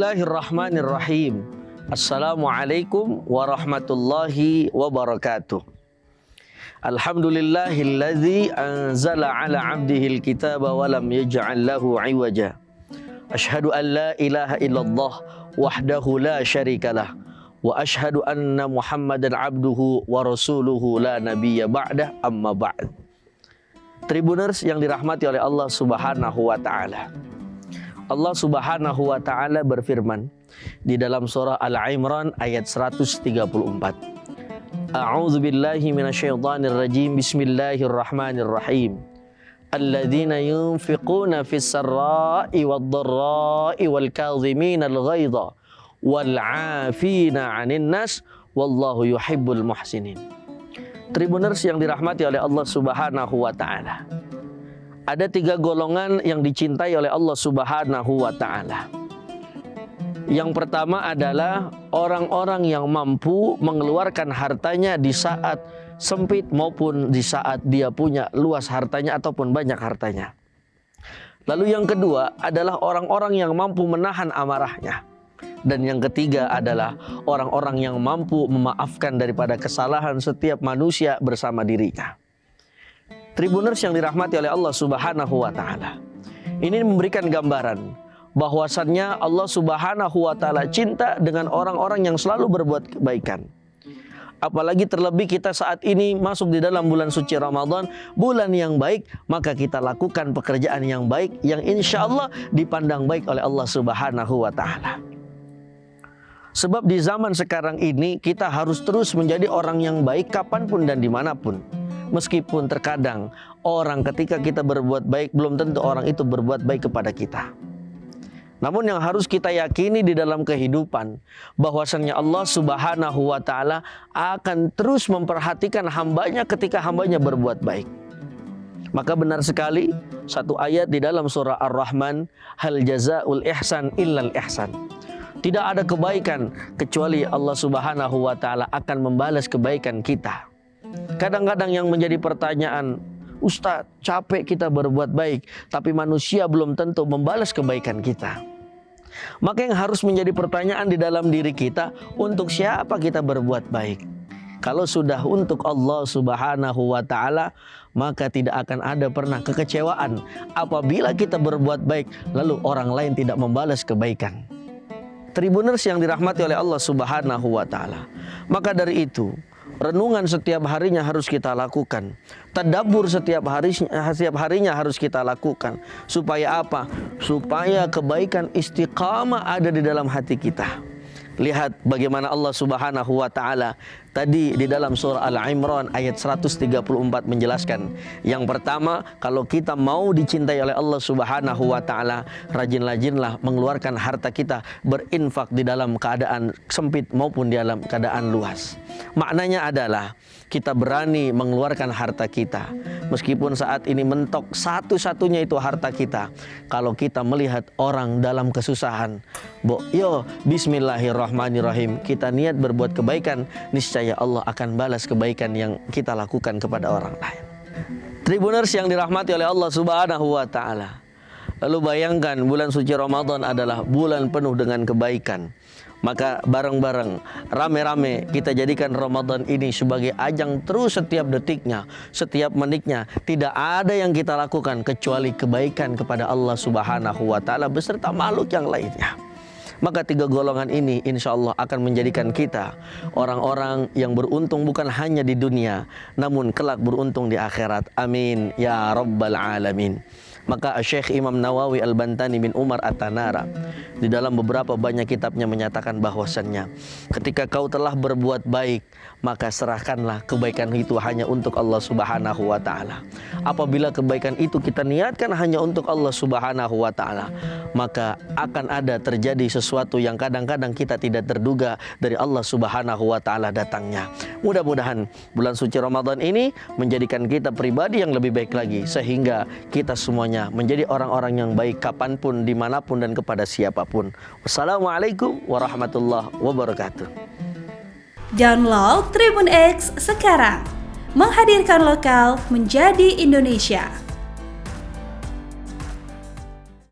Bismillahirrahmanirrahim. Assalamualaikum warahmatullahi wabarakatuh. Alhamdulillahilladzi anzala ala abdihil kitaba wa lam yaj'al lahu iwaja. Ashhadu an la ilaha illallah wahdahu la syarikalah. Wa ashhadu anna Muhammadan abduhu wa rasuluhu la nabiyya ba'dah, amma ba'd. Tribuners yang dirahmati oleh Allah Subhanahu wa taala. Allah Subhanahu wa taala berfirman di dalam surah Al-Imran ayat 134. A'udzu billahi minasyaitonir rajim. Bismillahirrahmanirrahim. Alladzina yunfiquna fis sarra'i wad-dharra'i wal kadhimina al-ghaidha wal 'afina 'anil nas wallahu yuhibbul muhsinin. Tribuners yang dirahmati oleh Allah Subhanahu wa taala. Ada 3 golongan yang dicintai oleh Allah Subhanahu wa taala. Yang pertama adalah orang-orang yang mampu mengeluarkan hartanya di saat sempit maupun di saat dia punya luas hartanya ataupun banyak hartanya. Lalu yang kedua adalah orang-orang yang mampu menahan amarahnya. Dan yang ketiga adalah orang-orang yang mampu memaafkan daripada kesalahan setiap manusia bersama dirinya. Tribuners yang dirahmati oleh Allah Subhanahu wa taala. Ini memberikan gambaran bahwasannya Allah Subhanahu wa taala cinta dengan orang-orang yang selalu berbuat kebaikan. Apalagi terlebih kita saat ini masuk di dalam bulan suci Ramadan, bulan yang baik, maka kita lakukan pekerjaan yang baik yang insya Allah dipandang baik oleh Allah Subhanahu wa taala. Sebab di zaman sekarang ini kita harus terus menjadi orang yang baik kapanpun dan dimanapun. Meskipun terkadang orang ketika kita berbuat baik belum tentu orang itu berbuat baik kepada kita. Namun yang harus kita yakini di dalam kehidupan bahwasannya Allah Subhanahu wa taala akan terus memperhatikan hambanya ketika hambanya berbuat baik. Maka benar sekali satu ayat di dalam surah Ar-Rahman, hal jazaul ihsan illal ihsan. Tidak ada kebaikan kecuali Allah Subhanahu wa taala akan membalas kebaikan kita. Kadang-kadang yang menjadi pertanyaan, Ustaz, capek kita berbuat baik, tapi manusia belum tentu membalas kebaikan kita. Maka yang harus menjadi pertanyaan di dalam diri kita, untuk siapa kita berbuat baik? Kalau sudah untuk Allah Subhanahu wa taala, maka tidak akan ada pernah kekecewaan apabila kita berbuat baik lalu orang lain tidak membalas kebaikan. Tribuners yang dirahmati oleh Allah Subhanahu wa taala. Maka dari itu, renungan setiap harinya harus kita lakukan. Tadabbur setiap harinya harus kita lakukan. Supaya apa? Supaya kebaikan istiqamah ada di dalam hati kita. Lihat bagaimana Allah Subhanahu wa taala tadi di dalam surah Al-Imran ayat 134 menjelaskan. Yang pertama, kalau kita mau dicintai oleh Allah Subhanahu wa taala, rajin-rajinlah mengeluarkan harta kita berinfak di dalam keadaan sempit maupun di dalam keadaan luas. Maknanya adalah kita berani mengeluarkan harta kita. Meskipun saat ini mentok satu-satunya itu harta kita. Kalau kita melihat orang dalam kesusahan, bismillahirrahmanirrahim, kita niat berbuat kebaikan, niscaya Allah akan balas kebaikan yang kita lakukan kepada orang lain. Tribuners yang dirahmati oleh Allah Subhanahu wa taala. Lalu bayangkan bulan suci Ramadan adalah bulan penuh dengan kebaikan. Maka bareng-bareng, rame-rame kita jadikan Ramadan ini sebagai ajang terus setiap detiknya, setiap menitnya. Tidak ada yang kita lakukan kecuali kebaikan kepada Allah Subhanahu wa taala beserta makhluk yang lainnya. Maka 3 golongan ini insya Allah akan menjadikan kita orang-orang yang beruntung bukan hanya di dunia, namun kelak beruntung di akhirat. Amin ya rabbal alamin. Maka Syekh Imam Nawawi Al-Bantani bin Umar At-Tanara di dalam beberapa banyak kitabnya menyatakan bahwasannya ketika kau telah berbuat baik, maka serahkanlah kebaikan itu hanya untuk Allah Subhanahu wa taala. Apabila kebaikan itu kita niatkan hanya untuk Allah Subhanahu wa taala, maka akan ada terjadi sesuatu yang kadang-kadang kita tidak terduga dari Allah Subhanahu wa taala datangnya. Mudah-mudahan bulan suci Ramadan ini menjadikan kita pribadi yang lebih baik lagi, sehingga kita semuanya menjadi orang-orang yang baik kapanpun, dimanapun, dan kepada siapapun. Wassalamualaikum warahmatullahi wabarakatuh. Download Tribun X sekarang, menghadirkan lokal menjadi Indonesia.